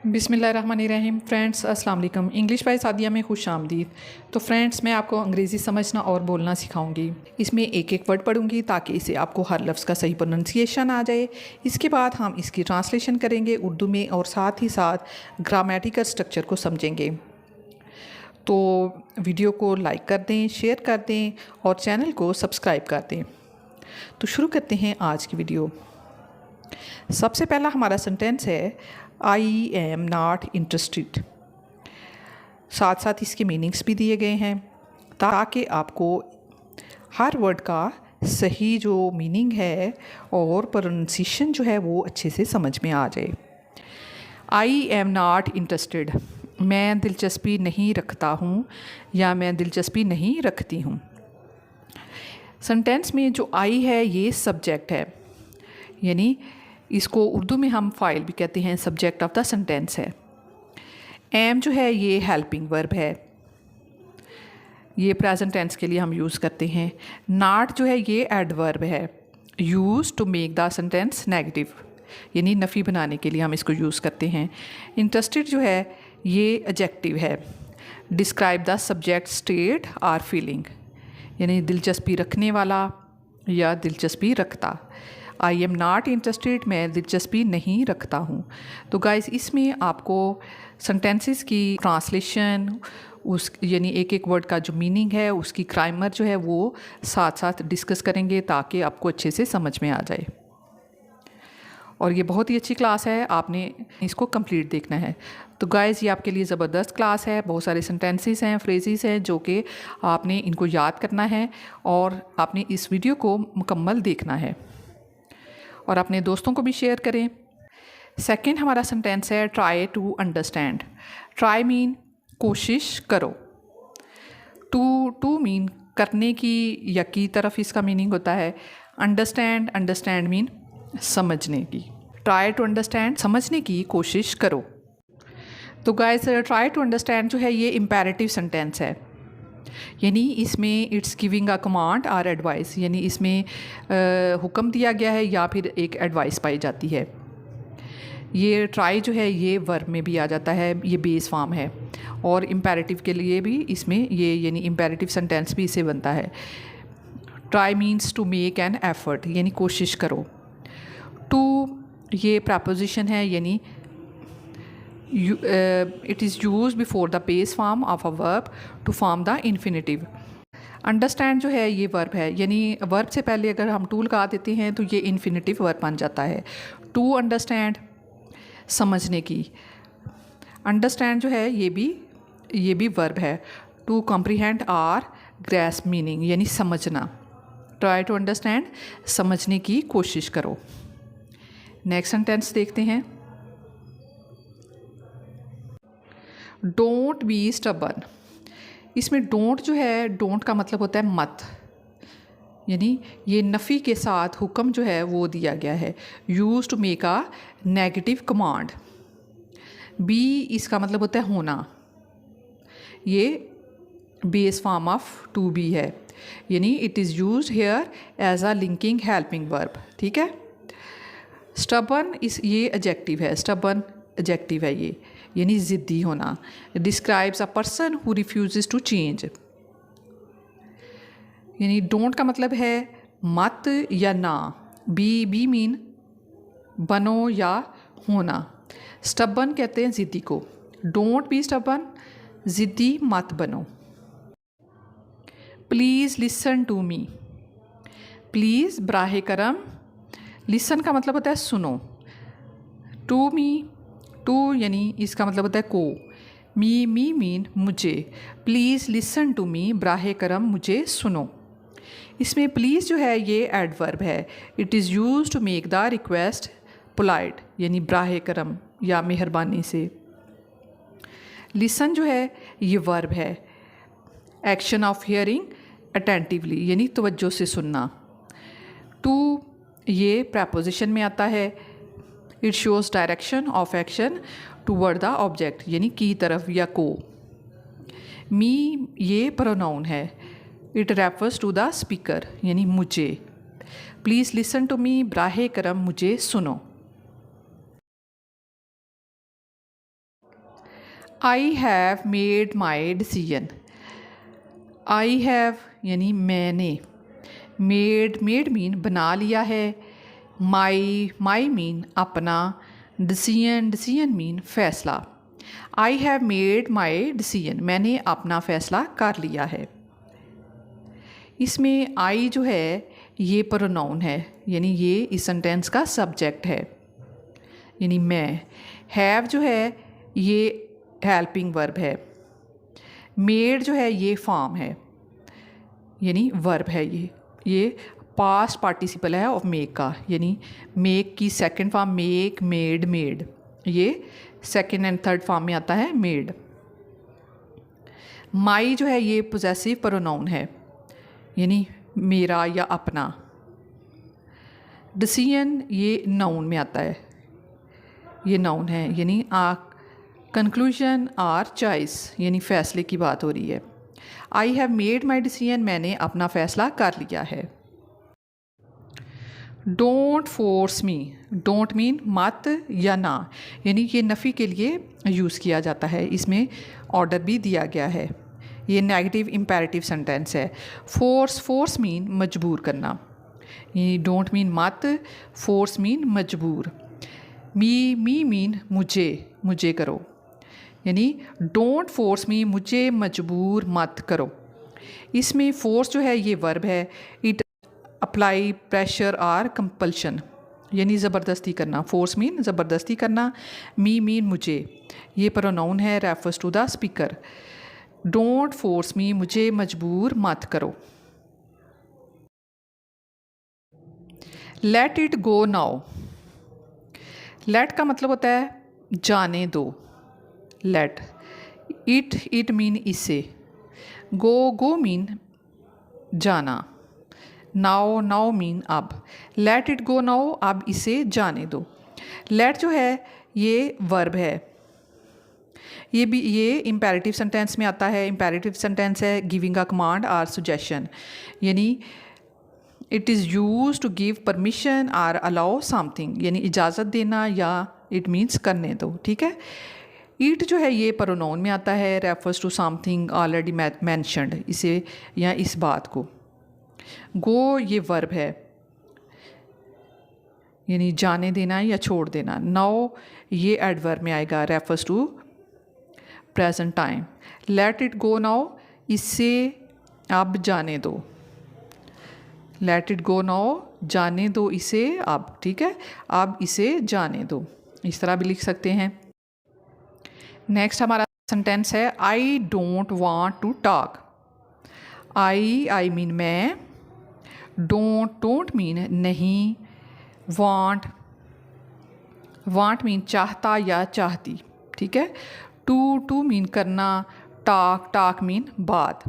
बिस्मिल्लाहिर्रहमानिर्रहीम। फ्रेंड्स अस्सलाम वालेकुम। इंग्लिश बाय सादिया में खुश आमदीद। तो फ्रेंड्स, मैं आपको अंग्रेज़ी समझना और बोलना सिखाऊंगी। इसमें एक एक वर्ड पढ़ूंगी ताकि इसे आपको हर लफ्ज़ का सही प्रोनंसिएशन आ जाए। इसके बाद हम इसकी ट्रांसलेशन करेंगे उर्दू में और साथ ही साथ ग्रामेटिकल स्ट्रक्चर को समझेंगे। तो वीडियो को लाइक कर दें, शेयर कर दें और चैनल को सब्सक्राइब कर दें। तो शुरू करते हैं आज की वीडियो। सबसे पहला हमारा सेंटेंस है आई एम नॉट इंटरेस्टेड। साथ साथ इसके मीनिंग्स भी दिए गए हैं ताकि आपको हर वर्ड का सही जो मीनिंग है और प्रोनाउंसिएशन जो है वो अच्छे से समझ में आ जाए। आई एम नॉट इंटरेस्टेड, मैं दिलचस्पी नहीं रखता हूँ या मैं दिलचस्पी नहीं रखती हूँ। सेंटेंस में जो आई है ये सब्जेक्ट है, यानी इसको उर्दू में हम फ़ाइल भी कहते हैं, सब्जेक्ट ऑफ द सेंटेंस है। एम जो है ये हेल्पिंग वर्ब है, ये प्रेजेंट टेंस के लिए हम यूज़ करते हैं। नॉट जो है ये एडवर्ब है, use to make the sentence negative, यानी नफ़ी बनाने के लिए हम इसको यूज़ करते हैं। इंटरेस्टेड जो है ये एडजेक्टिव है, describe the subject state or feeling, यानी दिलचस्पी रखने वाला या दिलचस्पी रखता। आई एम नॉट इंटरेस्टेड, मैं दिलचस्पी नहीं रखता हूँ। तो गाइस, इसमें आपको सेंटेंसेस की ट्रांसलेशन, उस यानी एक एक वर्ड का जो मीनिंग है उसकी ग्रामर जो है वो साथ साथ डिस्कस करेंगे ताकि आपको अच्छे से समझ में आ जाए। और ये बहुत ही अच्छी क्लास है, आपने इसको कंप्लीट देखना है। तो गाइस, ये आपके लिए ज़बरदस्त क्लास है। बहुत सारे सेंटेंसेस हैं, फ्रेजेस हैं जो कि आपने इनको याद करना है और आपने इस वीडियो को मुकम्मल देखना है और अपने दोस्तों को भी शेयर करें। सेकंड हमारा सेंटेंस है try to understand. Try mean कोशिश करो, टू मीन करने की या की तरफ इसका मीनिंग होता है। अंडरस्टैंड मीन समझने की। ट्राई टू अंडरस्टैंड, समझने की कोशिश करो। तो गाइस, ट्राई टू अंडरस्टैंड जो है ये इम्पेरेटिव सेंटेंस है, यानी इसमें इट्स गिविंग अ कमांड और एडवाइस, यानी इसमें हुक्म दिया गया है या फिर एक एडवाइस पाई जाती है। ये ट्राई जो है ये वर्ब में भी आ जाता है, ये बेस फॉर्म है और इम्पेरेटिव के लिए भी इसमें ये यानी इम्पेरेटिव सेंटेंस भी इससे बनता है। Try means to make an effort, यानी कोशिश करो। टू ये प्रपोजिशन है, यानी it is used before the base form of a verb to form the infinitive. Understand जो है ये वर्ब है, यानी वर्ब से पहले अगर हम टू लगा देते हैं तो ये इन्फिनेटिव वर्ब बन जाता है। टू अंडरस्टैंड, समझने की। अंडरस्टैंड जो है ये भी वर्ब है। To comprehend or grasp meaning, यानी समझना। ट्राई टू अंडरस्टैंड, समझने की कोशिश करो। नेक्स्ट सेंटेंस देखते हैं। Don't be stubborn. इसमें डोंट जो है, डोंट का मतलब होता है मत, यानी ये नफ़ी के साथ हुक्म जो है वो दिया गया है। Use to make a negative command. Be इसका मतलब होता है होना, ये base form of to be है, यानी it is use here as a linking helping verb. ठीक है। स्टबर्न ये एडजेक्टिव है, स्टबर्न एडजेक्टिव है ये, यानी ज़िद्दी होना। Describes a person who refuses to change, यानी डोंट का मतलब है मत या ना। बी मीन बनो या होना। स्टबर्न कहते हैं ज़िद्दी को। डोंट बी स्टबर्न, ज़िद्दी मत बनो। Please listen to me. Please बराहे करम, लिसन का मतलब होता है सुनो। टू मी, टू यानी इसका मतलब होता है को। मी मीन मुझे। प्लीज़ लिसन टू मी, बराहे करम मुझे सुनो। इसमें प्लीज़ जो है ये एडवर्ब है। It is use to make the request polite, यानी बराहे करम या मेहरबानी से। लिसन जो है ये वर्ब है, एक्शन ऑफ हियरिंग अटेंटिवली, यानी तवज्जो से सुनना। टू ये प्रपोजिशन में आता है। It shows direction of action toward the object, यानी की तरफ या को। मी ये प्रोनाउन है, it refers to the speaker, यानी मुझे। प्लीज़ लिसन टू मी, बराहे करम मुझे सुनो। I have made my decision. I have यानी मैंने, मेड मीन बना लिया है, माई मीन अपना, डिसीजन मीन फैसला। I have made my decision, मैंने अपना फ़ैसला कर लिया है। इसमें आई जो है ये प्रोनाउन है, यानी ये इस सेंटेंस का सब्जेक्ट है, यानी मैं। हैव जो है ये हेल्पिंग वर्ब है। मेड जो है ये फॉर्म है, यानी वर्ब है। ये पास्ट पार्टिसिपल है ऑफ मेक का, यानी मेक की second form make, made, made, ये सेकंड एंड थर्ड फॉर्म में आता है मेड। माई जो है ये पोजेसिव प्रोनाउन है, यानी मेरा या अपना। डिसीजन ये नाउन में आता है, ये नाउन है, यानी कंक्लूजन और चॉइस, यानी फ़ैसले की बात हो रही है। आई हैव मेड माई डिसीजन, मैंने अपना फ़ैसला कर लिया है। Don't force me, don't mean मत या ना, यानी ये नफ़ी के लिए यूज़ किया जाता है। इसमें ऑर्डर भी दिया गया है। ये नेगेटिव इम्पेरेटिव सेंटेंस है। फोर्स मीन मजबूर करना, यानी डोंट मीन मत, फोर्स मीन मजबूर। मी मीन मुझे करो, यानी डोंट फोर्स मी, मुझे मजबूर मत करो। इसमें फोर्स जो है ये वर्ब है। इट अप्लाई प्रेशर और कंपल्शन, यानी ज़बरदस्ती करना। फोर्स मीन ज़बरदस्ती करना। मी मीन मुझे, ये प्रोनाउन है, refers to the speaker. Don't force me, मुझे मजबूर मत करो। Let it go now. Let का मतलब होता है जाने दो। लेट इट मीन इसे, गो मीन जाना, नाउ मीन अब। लेट इट गो नाउ, अब इसे जाने दो। लेट जो है ये वर्ब है। ये इम्पेरेटिव सेंटेंस में आता है। इम्पेरेटिव सेंटेंस है गिविंग अ कमांड और सजेशन, यानी it is use to give permission और अलाउ समथिंग, यानी इजाज़त देना, या इट मीन्स करने दो। ठीक है। ईट जो है ये प्रोनाउन में आता है, refers to something already mentioned, इसे या इस बात को। गो ये वर्ब है, यानी जाने देना या छोड़ देना। नाउ ये एडवर्ब में आएगा, refers to present time. Let it go now, इसे अब जाने दो। लेट इट गो नाउ, जाने दो इसे अब। ठीक है, अब इसे जाने दो, इस तरह भी लिख सकते हैं। नेक्स्ट हमारा सेंटेंस है I don't want to talk. I mean मैं, डोंट मीन नहीं, वांट मीन चाहता या चाहती। ठीक है। टू मीन करना, टॉक मीन बात।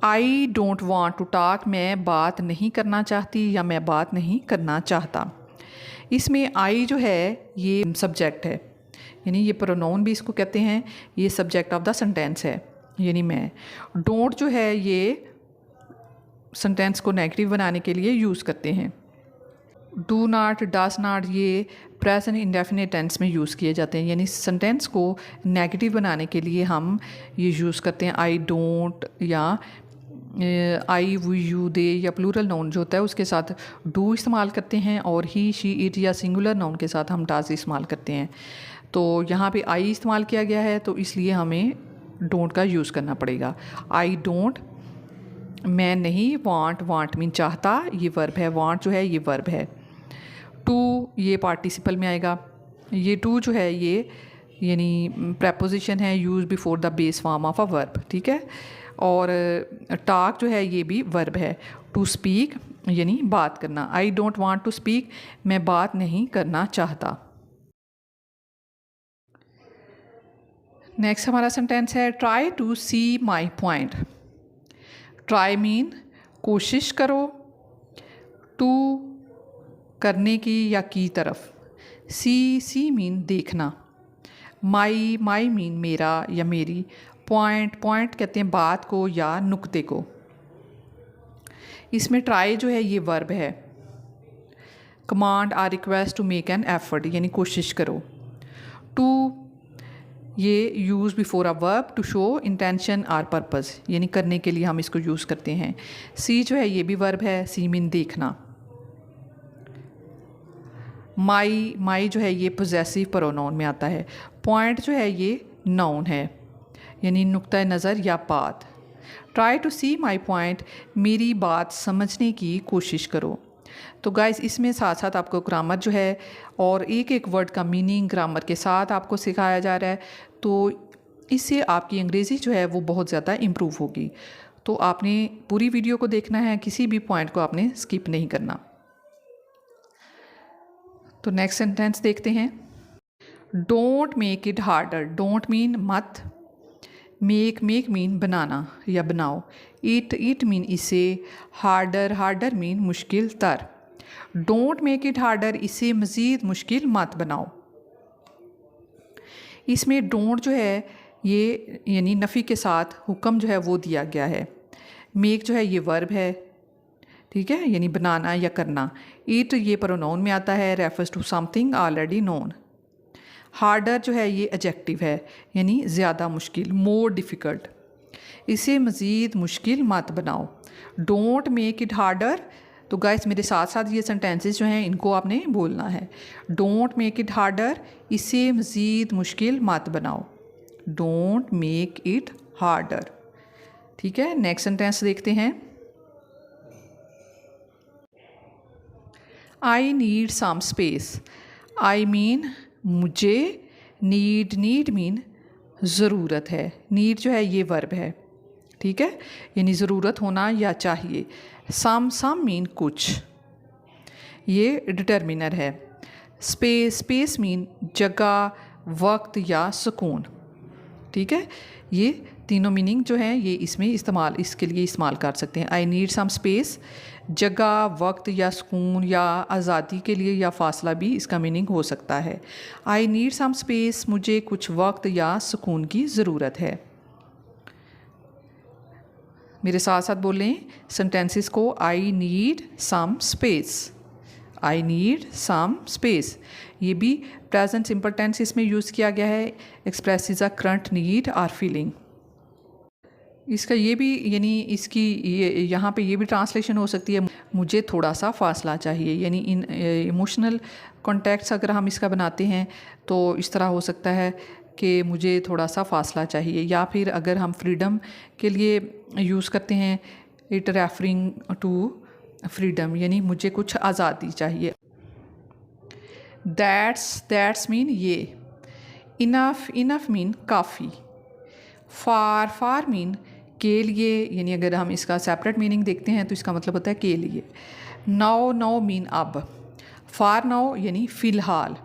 I don't want to talk, मैं बात नहीं करना चाहती या मैं बात नहीं करना चाहता। इसमें आई जो है ये सब्जेक्ट है, यानी ये प्रोनाउन भी इसको कहते हैं, ये सब्जेक्ट ऑफ द सेंटेंस है, यानी मैं। डोंट जो है ये सेंटेंस को नेगेटिव बनाने के लिए यूज़ करते हैं। डू नॉट, डस नॉट ये प्रेजेंट इंडेफिनिट टेंस में यूज़ किए जाते हैं, यानी सेंटेंस को नेगेटिव बनाने के लिए हम ये यूज़ करते हैं। आई डोंट या आई वी यू दे या प्लूरल नाउन जो होता है उसके साथ डू इस्तेमाल करते हैं, और ही शी इट या सिंगुलर नाउन के साथ हम डाज इस्तेमाल करते हैं। तो यहाँ पे आई इस्तेमाल किया गया है, तो इसलिए हमें डोंट का यूज़ करना पड़ेगा। आई डोंट, मैं नहीं, वांट मीन चाहता, ये वर्ब है। वांट जो है ये वर्ब है। टू ये पार्टिसिपल में आएगा। ये टू जो है ये यानी प्रेपोजिशन है, use before the base form of a verb. ठीक है। और टॉक जो है ये भी वर्ब है। टू स्पीक यानी बात करना। I don't want to speak, मैं बात नहीं करना चाहता। नेक्स्ट हमारा सेंटेंस है try to see my point. Try mean कोशिश करो, टू करने की या की तरफ, सी मीन देखना, माई मीन मेरा या मेरी, पॉइंट कहते हैं बात को या नुक्ते को। इसमें ट्राई जो है ये वर्ब है। Command or request to make an effort यानी कोशिश करो। टू ये use before a verb to show intention or purpose, यानी करने के लिए हम इसको यूज़ करते हैं। सी जो है ये भी वर्ब है, सी मीन देखना। माई जो है ये पोजेसिव प्रोनाउन में आता है। पॉइंट जो है ये नाउन है, यानी नुक्ता नज़र या बात। Try to see my point, मेरी बात समझने की कोशिश करो। तो गाइस इसमें साथ साथ आपको ग्रामर जो है और एक एक वर्ड का मीनिंग ग्रामर के साथ आपको सिखाया जा रहा है, तो इससे आपकी अंग्रेज़ी जो है वो बहुत ज़्यादा इम्प्रूव होगी। तो आपने पूरी वीडियो को देखना है, किसी भी पॉइंट को आपने स्किप नहीं करना। तो नेक्स्ट सेंटेंस देखते हैं। Don't make it harder, don't mean मत, मेक मीन बनाना या बनाओ, इट मीन इसे, हार्डर मीन मुश्किल तर। डोंट मेक इट हार्डर, इसे मज़ीद मुश्किल मत बनाओ। इसमें डोंट जो है ये यानी नफ़ी के साथ हुक्म जो है वो दिया गया है। मेक जो है ये वर्ब है, ठीक है, यानी बनाना या करना। इट ये प्रोनाउन में आता है, refers to something already known. Harder जो है ये एडजेक्टिव है, यानी ज़्यादा मुश्किल, मोर डिफ़िकल्ट। इसे मज़ीद मुश्किल मत बनाओ। Don't make it harder. तो गाइस मेरे साथ साथ ये सेंटेंसेस जो हैं इनको आपने बोलना है। डोंट मेक इट हार्डर, इसे मज़ीद मुश्किल मत बनाओ। डोंट मेक इट हार्डर, ठीक है। नेक्स्ट सेंटेंस देखते हैं। I need some space, I mean मुझे, नीड मीन ज़रूरत है। नीड जो है ये वर्ब है, ठीक है, यानी ज़रूरत होना या चाहिए। सम मीन कुछ, ये डिटर्मिनर है। स्पेस मीन जगह, वक्त या सुकून, ठीक है। ये तीनों मीनिंग जो हैं ये इसमें इसके लिए इस्तेमाल कर सकते हैं। आई नीड सम स्पेस, जगह, वक्त या सुकून या आज़ादी के लिए या फासला भी इसका मीनिंग हो सकता है। आई नीड सम स्पेस, मुझे कुछ वक्त या सुकून की ज़रूरत है। मेरे साथ साथ बोलें सेंटेंसेस को। I need some space, I need some space, ये भी प्रेजेंट सिंपल टेंस इसमें यूज़ किया गया है। एक्सप्रेसेस अ करंट नीड और फीलिंग। इसका ये भी यानी इसकी ये यहाँ पे ये भी ट्रांसलेशन हो सकती है, मुझे थोड़ा सा फासला चाहिए, यानी इन इमोशनल कॉन्टेक्ट्स अगर हम इसका बनाते हैं तो इस तरह हो सकता है कि मुझे थोड़ा सा फासला चाहिए। या फिर अगर हम फ्रीडम के लिए यूज़ करते हैं, इट रेफरिंग टू फ्रीडम, यानी मुझे कुछ आज़ादी चाहिए। दैट्स मीन ये। इनफ मीन काफ़ी। फार मीन के लिए, यानी अगर हम इसका सेपरेट मीनिंग देखते हैं तो इसका मतलब होता है के लिए। नाउ मीन अब। फार नाउ यानी फ़िलहाल,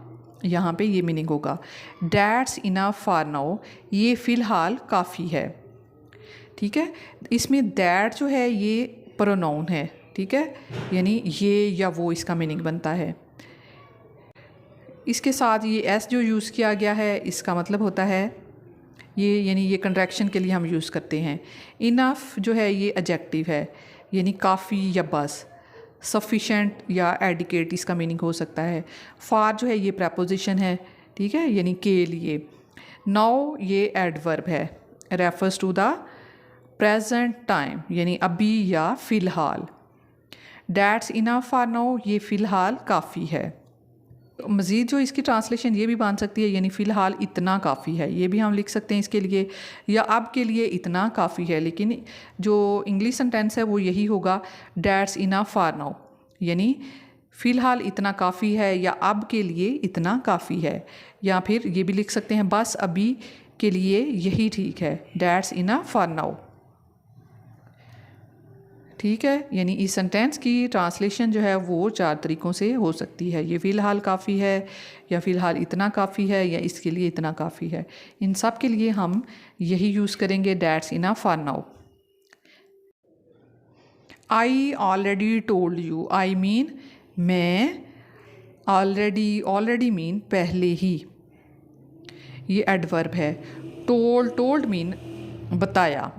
यहाँ पे ये मीनिंग होगा। डैट्स इनफ फार नाउ, ये फ़िलहाल काफ़ी है, ठीक है। इसमें दैट जो है ये प्रोनाउन है, ठीक है, यानी ये या वो इसका मीनिंग बनता है। इसके साथ ये एस जो यूज़ किया गया है इसका मतलब होता है ये, यानी ये कंट्रैक्शन के लिए हम यूज़ करते हैं। इनफ जो है ये एडजेक्टिव है, यानी काफ़ी या बस। सफिशेंट या एडिकेट इसका मीनिंग हो सकता है। फार जो है ये प्रेपोजिशन है, ठीक है, यानी के लिए। नाउ ये एडवर्ब है, refers to the present time, यानी अभी या फ़िलहाल। डैट्स इनफ फॉर नाउ, ये फ़िलहाल काफ़ी है। मज़ीद जो इसकी ट्रांसलेशन ये भी बन सकती है, यानी फ़िलहाल इतना काफ़ी है, ये भी हम लिख सकते हैं इसके लिए, या अब के लिए इतना काफ़ी है। लेकिन जो इंग्लिश सेंटेंस है वो यही होगा, डैट्स इनफ फॉर नाउ, यानी फ़िलहाल इतना काफ़ी है या अब के लिए इतना काफ़ी है। या फिर ये भी लिख सकते हैं, बस अभी के लिए यही ठीक है, डैट्स इनफ फॉर नाउ, ठीक है। यानी इस सेंटेंस की ट्रांसलेशन जो है वो 4 तरीक़ों से हो सकती है। ये फ़िलहाल काफ़ी है, या फ़िलहाल इतना काफ़ी है, या इसके लिए इतना काफ़ी है। इन सब के लिए हम यही यूज़ करेंगे, that's enough for now. I already told you, I mean मैं, ऑलरेडी मीन पहले ही, ये एडवर्ब है। टोल्ड मीन बताया,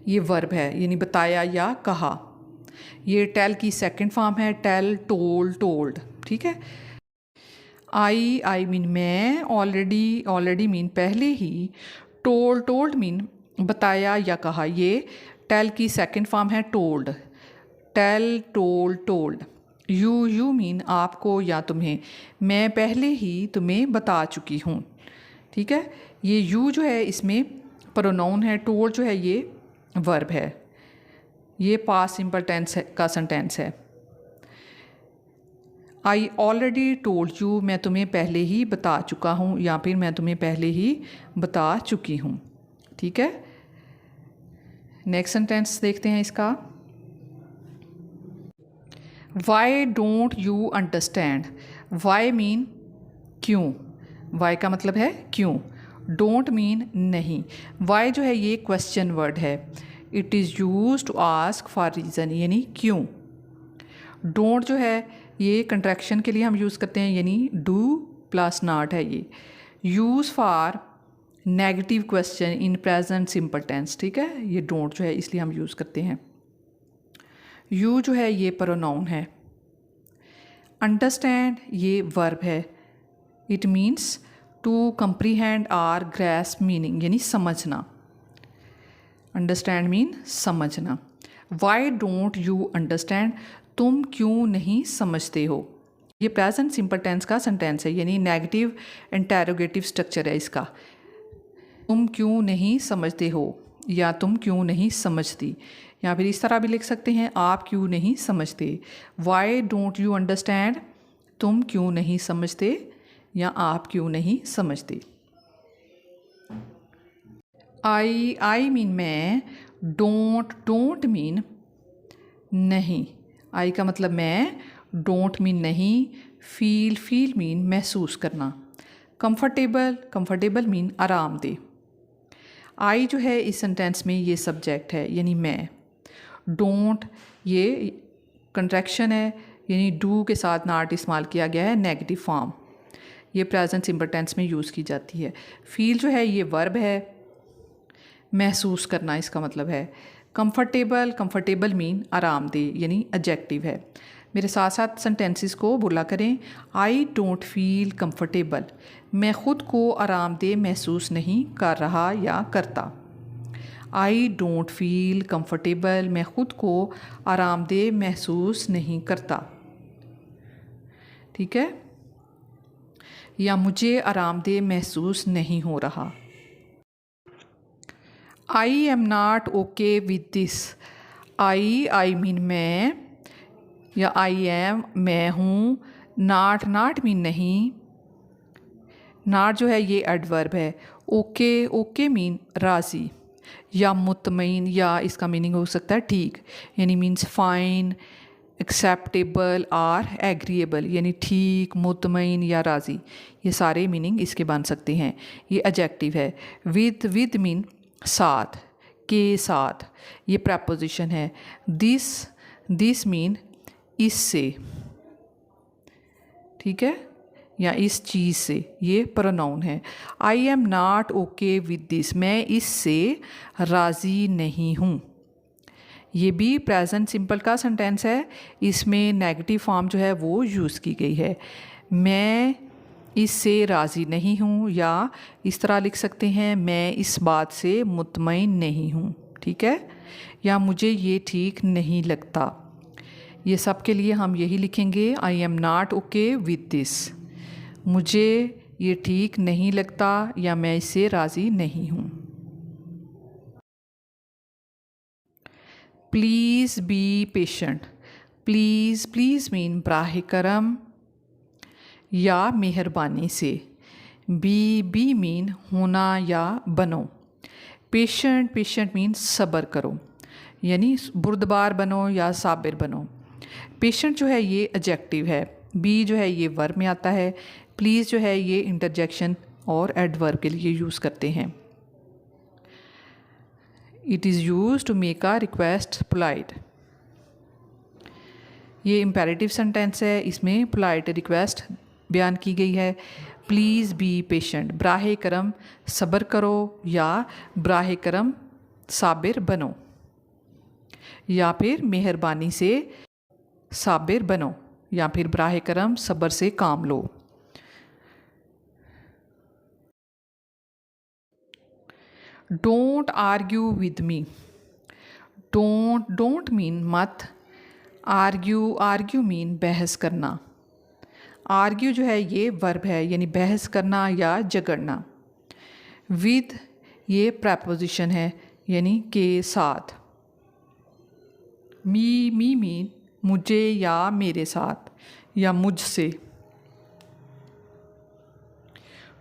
ये वर्ब है, यानी बताया या कहा। ये टेल की सेकंड फॉर्म है, टेल, टोल्ड, ठीक है। आई मीन मैं, ऑलरेडी मीन पहले ही, टोल्ड मीन बताया या कहा। ये टेल की सेकंड फॉर्म है told, tell told. You mean आपको या तुम्हें, मैं पहले ही तुम्हें बता चुकी हूँ। ठीक है, ये यू जो है इसमें प्रोनाउन है, टोल्ड जो है ये वर्ब है। ये पास्ट सिंपल टेंस का सेंटेंस है। आई ऑलरेडी टोल्ड यू, मैं तुम्हें पहले ही बता चुका हूँ, या फिर मैं तुम्हें पहले ही बता चुकी हूँ। ठीक है, नेक्स्ट सेंटेंस देखते हैं इसका। Why don't you understand. Why mean क्यों, वाई का मतलब है क्यों, डोंट मीन नहीं। वाई जो है ये क्वेश्चन वर्ड है, it is use to ask for reason, यानी क्यों। डोंट जो है ये कंट्रैक्शन के लिए हम यूज़ करते हैं, यानी डू प्लस नॉट है ये। Use for negative question in present simple tense. ठीक है, ये डोंट जो है इसलिए हम यूज़ करते हैं। यू जो है ये प्रोनाउन है। अंडरस्टैंड ये वर्ब है, इट मीन्स टू कंप्रीहेंड और ग्रैस्प मीनिंग, यानी समझना। अंडरस्टैंड मीन समझना। वाई डोंट यू अंडरस्टैंड, तुम क्यों नहीं समझते हो। ये प्रेजेंट सिंपल टेंस का सेंटेंस है, यानी नेगेटिव इंटेरोगेटिव स्ट्रक्चर है इसका। तुम क्यों नहीं समझते हो या तुम क्यों नहीं समझती, या फिर इस तरह भी लिख सकते हैं, आप क्यों नहीं समझते। वाई डोंट यू अंडरस्टैंड, तुम क्यों नहीं समझते या आप क्यों नहीं समझते। आई मीन मैं, डोंट मीन नहीं। आई का मतलब मैं, डोंट मीन नहीं। फील मीन महसूस करना। कंफर्टेबल मीन आरामदेह। आई जो है इस सेंटेंस में ये सब्जेक्ट है, यानी मैं। डोंट ये कंट्रैक्शन है, यानी डू के साथ नॉट इस्तेमाल किया गया है, नेगेटिव फॉर्म। ये प्रेजेंट सिंपल टेंस में यूज़ की जाती है। फील जो है ये वर्ब है, महसूस करना इसका मतलब है। कंफर्टेबल मीन आरामदेह, यानी एडजेक्टिव है। मेरे साथ साथ सेंटेंसेस को बोला करें। आई डोंट फील कंफर्टेबल, मैं ख़ुद को आरामदेह महसूस नहीं कर रहा या करता। आई डोंट फील कंफर्टेबल, मैं ख़ुद को आरामदेह महसूस नहीं करता। ठीक है, या मुझे आरामदेह महसूस नहीं हो रहा। आई am not okay with this. I mean मैं, या आई एम मैं हूँ। नॉट मीन नहीं। नॉट जो है ये एडवर्ब है। ओके मीन राज़ी या मुतमईन, या इसका मीनिंग हो सकता है ठीक, यानी मीन्स फाइन, एक्सेप्टेबल और एग्रीएबल, यानी ठीक, मुतमईन या राज़ी। ये सारे मीनिंग इसके बन सकते हैं। ये एडजेक्टिव है। विद मीन साथ, के साथ। ये प्रपोजिशन है। दिस मीन इससे, ठीक है, या इस चीज़ से। ये प्रोनाउन है। I am not okay with this, मैं इससे राज़ी नहीं हूँ। ये भी प्रेजेंट सिंपल का सेंटेंस है, इसमें नेगेटिव फॉर्म जो है वो यूज़ की गई है। मैं इससे राज़ी नहीं हूँ, या इस तरह लिख सकते हैं, मैं इस बात से मुतमईन नहीं हूँ। ठीक है, या मुझे ये ठीक नहीं लगता। ये सब के लिए हम यही लिखेंगे, आई am not okay with this, मुझे ये ठीक नहीं लगता या मैं इससे राज़ी नहीं हूँ। Please be patient. Please mean बराह करम या मेहरबानी से। बी मीन होना या बनो। पेशेंट मीन सब्र करो, यानी बुर्दबार बनो या साबिर बनो। पेशेंट जो है ये एडजेक्टिव है। बी जो है ये वर्ब में आता है। प्लीज़ जो है ये इंटरजेक्शन और एडवर्ब के लिए यूज़ करते हैं। It is use to make a request polite. ये इम्पेरेटिव सेंटेंस है, इसमें पोलाइट रिक्वेस्ट बयान की गई है। प्लीज़ बी पेशेंट, बराह करम सब्र करो या बराह करम साबिर बनो, या फिर मेहरबानी से साबिर बनो, या फिर बराह करम सब्र से काम लो। Don't argue with me. Don't mean मत, आर्ग्यू मीन बहस करना। आर्ग्यू जो है ये वर्ब है, यानी बहस करना या झगड़ना। विद ये प्रपोजिशन है, यानी के साथ। मी मीन मुझे या मेरे साथ या मुझसे।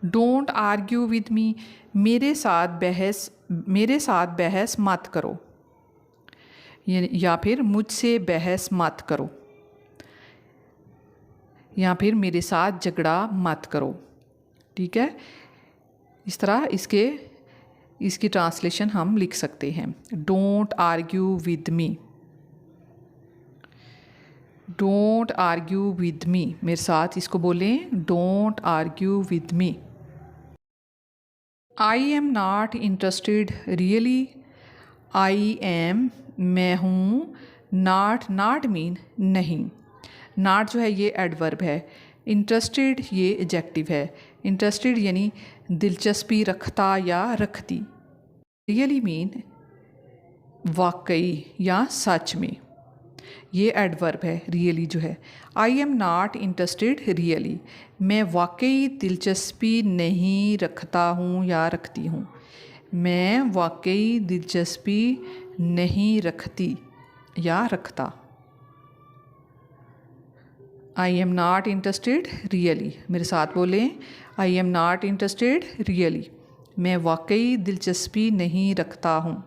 डोंट आर्ग्यू विद मी, मेरे साथ बहस मत करो, या फिर मुझसे बहस मत करो, या फिर मेरे साथ झगड़ा मत करो। ठीक है, इस तरह इसकी ट्रांसलेशन हम लिख सकते हैं। Don't argue with me, don't argue with मी। मेरे साथ इसको बोलें, don't argue with me. I am not interested really. I am मैं हूँ, नॉट मीन नहीं। नॉट जो है ये एडवर्ब है, इंटरेस्टेड ये एडजेक्टिव है। इंटरेस्टेड यानी दिलचस्पी रखता या रखती। रियली मीन वाकई या सच में, ये एडवर्ब है रियली जो है। I am not interested really, मैं वाकई दिलचस्पी नहीं रखता हूँ या रखती हूँ। मैं वाकई दिलचस्पी नहीं रखती या रखता। आई एम नॉट इंटरेस्टेड रियली, मेरे साथ बोलें, I am not interested really, मैं वाकई दिलचस्पी नहीं रखता हूँ।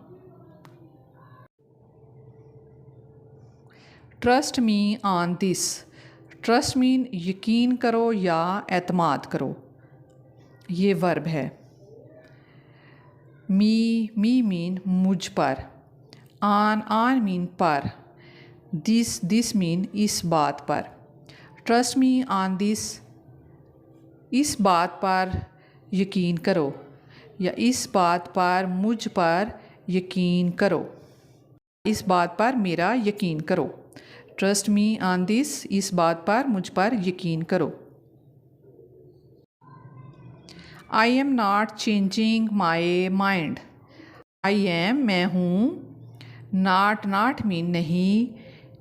Trust me on this. Trust mean यकीन करो या एतमाद करो, ये वर्ब है। मी मीन मुझ पर, ऑन मीन पर, दिस मीन इस बात पर। ट्रस्ट मी ऑन दिस, इस बात पर यकीन करो, या इस बात पर मुझ पर यकीन करो, इस बात पर मेरा यकीन करो। ट्रस्ट मी ऑन दिस, इस बात पर मुझ पर यकीन करो। आई am not changing my mind. I am मैं हूँ, नॉट मीन नहीं,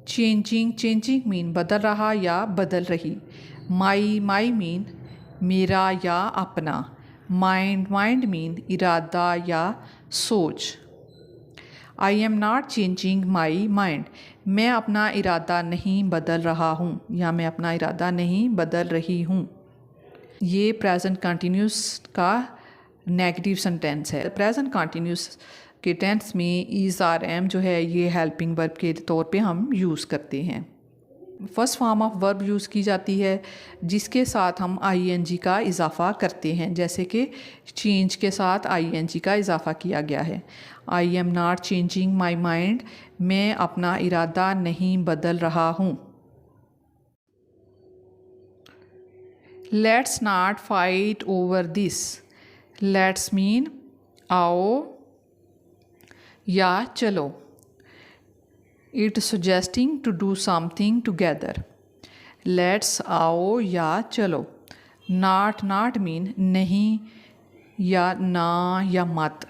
चेंजिंग मीन बदल रहा या बदल रही। माई मीन मेरा या अपना। माइंड मीन इरादा या सोच। आई am not changing my mind, मैं अपना इरादा नहीं बदल रहा हूँ, या मैं अपना इरादा नहीं बदल रही हूँ। ये प्रेजेंट कंटिन्यूस का नेगेटिव सेंटेंस है। प्रेजेंट कंटिन्यूस के टेंस में इज़ आर एम जो है ये हेल्पिंग वर्ब के तौर पे हम यूज़ करते हैं। First form of verb use की जाती है जिसके साथ हम आईएनजी का इजाफ़ा करते हैं, जैसे कि चेंज के साथ आईएनजी का इजाफ़ा किया गया है। I am not changing my mind, मैं अपना इरादा नहीं बदल रहा हूँ। Let's not fight over this. Let's mean आओ या चलो। It suggesting to do something together. Let's आओ या चलो। नॉट मीन नहीं या ना या मत।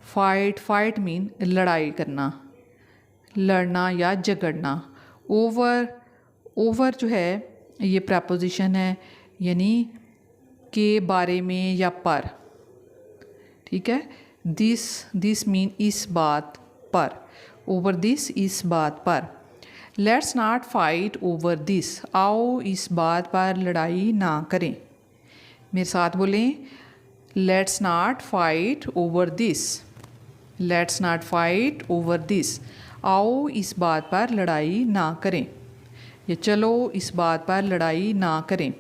फाइट मीन लड़ाई करना, लड़ना या झगड़ना। ओवर जो है ये प्रपोजिशन है, यानी के बारे में या पर। ठीक है, दिस मीन इस बात पर। ओवर दिस इस बात पर। Let's not fight over this, आओ इस बात पर लड़ाई ना करें। मेरे साथ बोलें, let's not fight over this. Let's not fight over this, आओ इस बात पर लड़ाई ना करें, या चलो इस बात पर लड़ाई ना करें।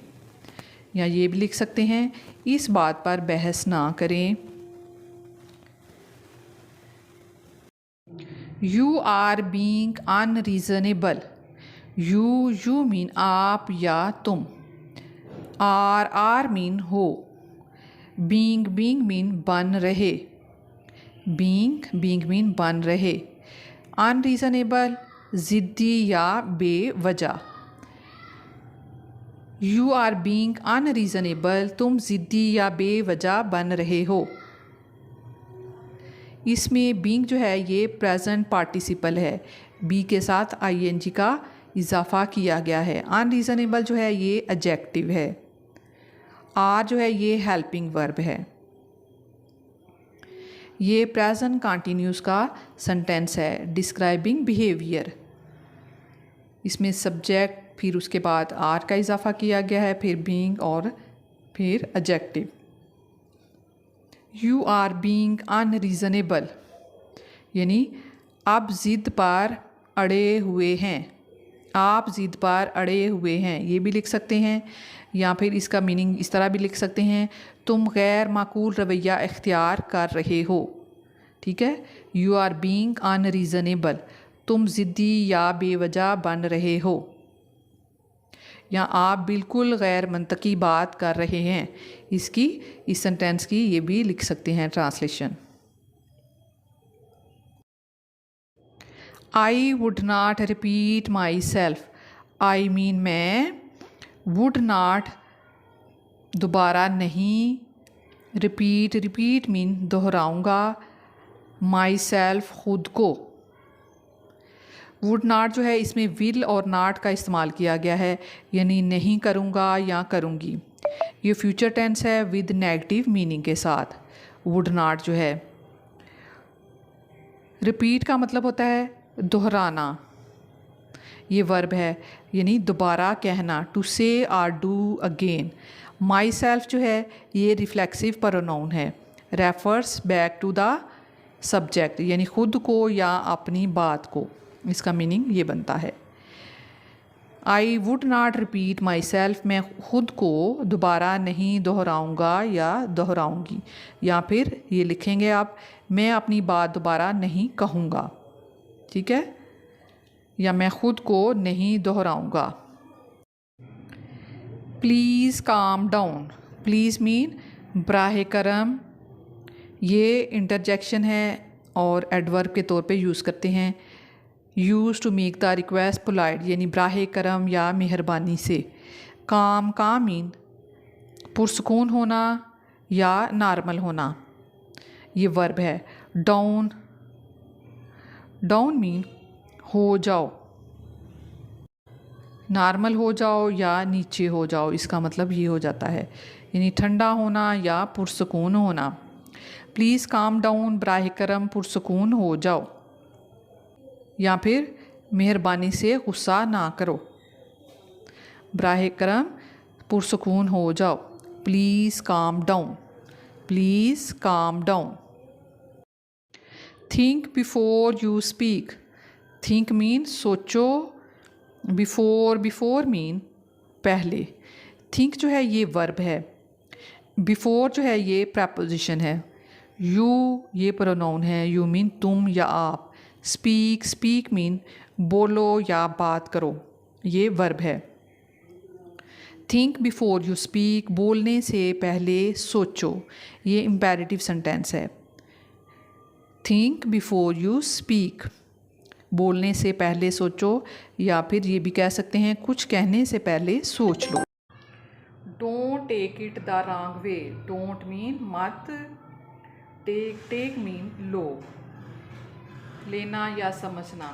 या ये भी लिख सकते हैं, इस बात पर बहस ना करें। You are being unreasonable. You mean आप या तुम। आर मीन हो। बीइंग मीन बन रहे। बीइंग मीन बन रहे। अनरीजनेबल ज़िद्दी या बेवजह। यू आर बीइंग अनरीजनेबल, तुम ज़िद्दी या बेवजह बन रहे हो। इसमें बीइंग जो है ये प्रेजेंट पार्टिसिपल है, बी के साथ आईएनजी का इजाफा किया गया है। अनरीज़नेबल जो है ये एडजेक्टिव है। आर जो है ये हेल्पिंग वर्ब है। ये प्रेजेंट कंटिन्यूस का सेंटेंस है डिस्क्राइबिंग बिहेवियर। इसमें सब्जेक्ट फिर उसके बाद आर का इजाफा किया गया है, फिर बीइंग और फिर adjective. You are being unreasonable यानी आप ज़िद पर अड़े हुए हैं, आप ज़िद पर अड़े हुए हैं, ये भी लिख सकते हैं। या फिर इसका मीनिंग इस तरह भी लिख सकते हैं, तुम गैर माकूल रवैया इख्तियार कर रहे हो। ठीक है, यू आर बीइंग अनरीज़नेबल, तुम ज़िद्दी या बेवजह बन रहे हो, या आप बिल्कुल गैर मंतकी बात कर रहे हैं। इसकी इस सेंटेंस की ये भी लिख सकते हैं translation. I would not repeat myself, I mean मैं, वुड नाट दोबारा नहीं, रिपीट रिपीट मीन दोहराऊँगा, माई सेल्फ खुद को। वुड नाट जो है इसमें विल और नाट का इस्तेमाल किया गया है, यानी नहीं करूँगा या करूँगी। ये फ्यूचर टेंस है विद नेगेटिव मीनिंग के साथ। वुड नाट जो है, रिपीट का मतलब होता है दोहराना, ये वर्ब है यानी दोबारा कहना, to say or do again. Myself जो है ये रिफ्लेक्सिव प्रोनाउन है, refers back to the subject यानी खुद को या अपनी बात को। इसका मीनिंग ये बनता है I would not repeat myself, मैं खुद को दोबारा नहीं दोहराऊँगा या दोहराऊँगी। या फिर ये लिखेंगे आप, मैं अपनी बात दोबारा नहीं कहूँगा। ठीक है, या मैं खुद को नहीं दोहराऊँगा। Please calm down, please mean बराह करम, ये इंटरजेक्शन है और एडवर्ब के तौर पे यूज़ करते हैं। Use to make the request polite यानी बराह करम या मेहरबानी से। काम मीन पुरसकून होना या नॉर्मल होना, ये वर्ब है। डाउन मीन हो जाओ, नॉर्मल हो जाओ या नीचे हो जाओ, इसका मतलब ये हो जाता है, यानी ठंडा होना या पुरसकून होना। प्लीज़ काम डाउन, बराह करम पुरसकून हो जाओ। या फिर मेहरबानी से गुस्सा ना करो, बराह करम पुरसकून हो जाओ। Please calm down, please calm down. Think before you speak, think mean सोचो, बिफोर मीन पहले। थिंक जो है ये वर्ब है, बिफोर जो है ये प्रपोजिशन है, यू ये प्रोनाउन है, यू मीन तुम या आप। स्पीक मीन बोलो या बात करो, ये वर्ब है। थिंक बिफोर यू स्पीक, बोलने से पहले सोचो, ये इम्पेरेटिव सेंटेंस है। थिंक बिफोर यू स्पीक, बोलने से पहले सोचो, या फिर ये भी कह सकते हैं कुछ कहने से पहले सोच लो। Don't take it the wrong way, don't mean मत, टेक मीन लो, लेना या समझना,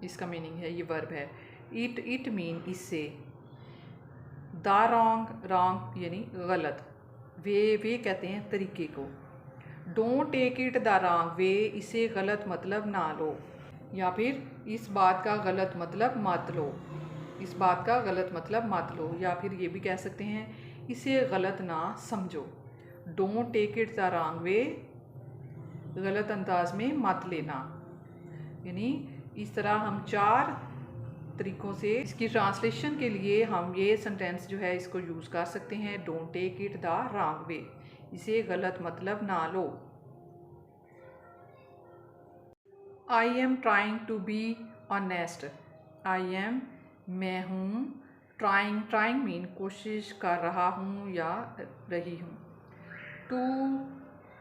इसका मीनिंग है, ये वर्ब है। इट मीन इससे। द रॉन्ग यानी गलत, वे कहते हैं तरीके को। Don't take it the wrong way, इसे गलत मतलब ना लो, या फिर इस बात का गलत मतलब मत लो, इस बात का गलत मतलब मत लो। या फिर ये भी कह सकते हैं इसे गलत ना समझो। Don't take it the wrong way, गलत अंदाज में मत लेना। यानी इस तरह हम 4 तरीक़ों से इसकी ट्रांसलेशन के लिए हम ये सेंटेंस जो है इसको यूज़ कर सकते हैं। Don't take it the wrong way, इसे गलत मतलब ना लो। I am trying to be honest, I am मैं हूँ, ट्राइंग मीन कोशिश कर रहा हूँ या रही हूँ,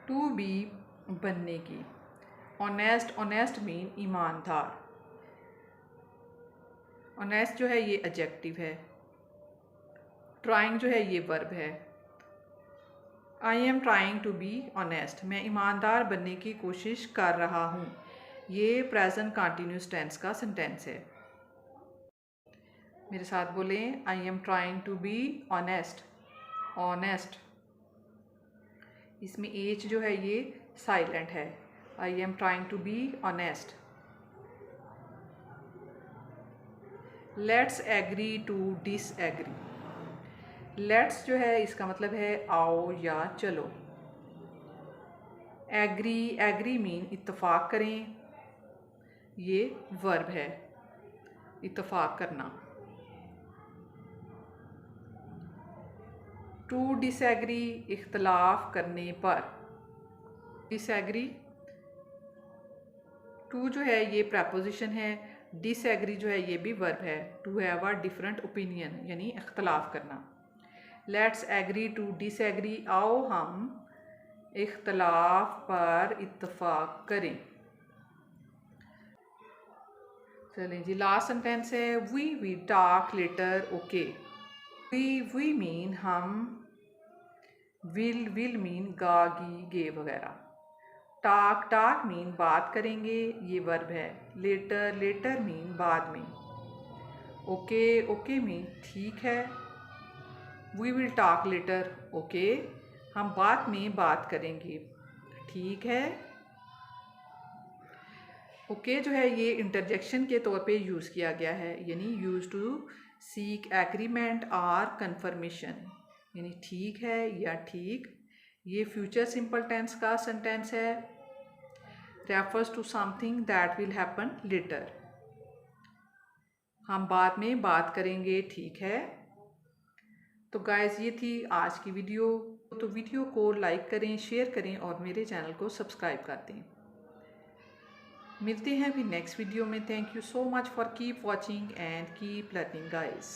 टू बी बनने की, ऑनेस्ट मीन ईमानदार। ऑनेस्ट जो है ये एडजेक्टिव है, ट्राइंग जो है ये वर्ब है। I am trying to be honest, मैं ईमानदार बनने की कोशिश कर रहा हूँ। ये प्रेजेंट कंटिन्यूस टेंस का सेंटेंस है। मेरे साथ बोलें, I am trying to be honest. Honest, इसमें एच जो है ये साइलेंट है। I am trying to be honest. Let's agree to disagree. Let's जो है इसका मतलब है आओ या चलो। एग्री, एग्री मीन इत्तफाक करें, ये वर्ब है, इत्तफाक करना। टू डिसएग्री, इख्तलाफ करने पर। डिसएग्री, टू जो है ये प्रपोजिशन है, डिसएग्री जो है ये भी वर्ब है। To have a different opinion यानी इख्तलाफ करना। लेट्स एग्री टू डिसएग्री, आओ हम इख्तलाफ पर इत्तफाक करें। चलें जी, लास्ट सेंटेंस है we talk later okay. We mean हम, विल मीन गा गी गे वगैरह। टाक मीन बात करेंगे, ये वर्ब है। लेटर मीन बाद में। ओके मीन ठीक है। We will talk later okay, हम बाद में बात करेंगे, ठीक है। ओके जो है ये इंटरजेक्शन के तौर पे यूज़ किया गया है, यानी यूज टू सीक एग्रीमेंट और कन्फर्मेशन, यानी ठीक है या ठीक। ये फ्यूचर सिंपल टेंस का सेंटेंस है। Refers to something that will happen later, हम बाद में बात करेंगे, ठीक है। तो गाइस ये थी आज की वीडियो। तो वीडियो को लाइक करें, शेयर करें और मेरे चैनल को सब्सक्राइब कर दें। मिलते हैं भी नेक्स्ट वीडियो में। Thank you so much for keep watching and keep learning guys.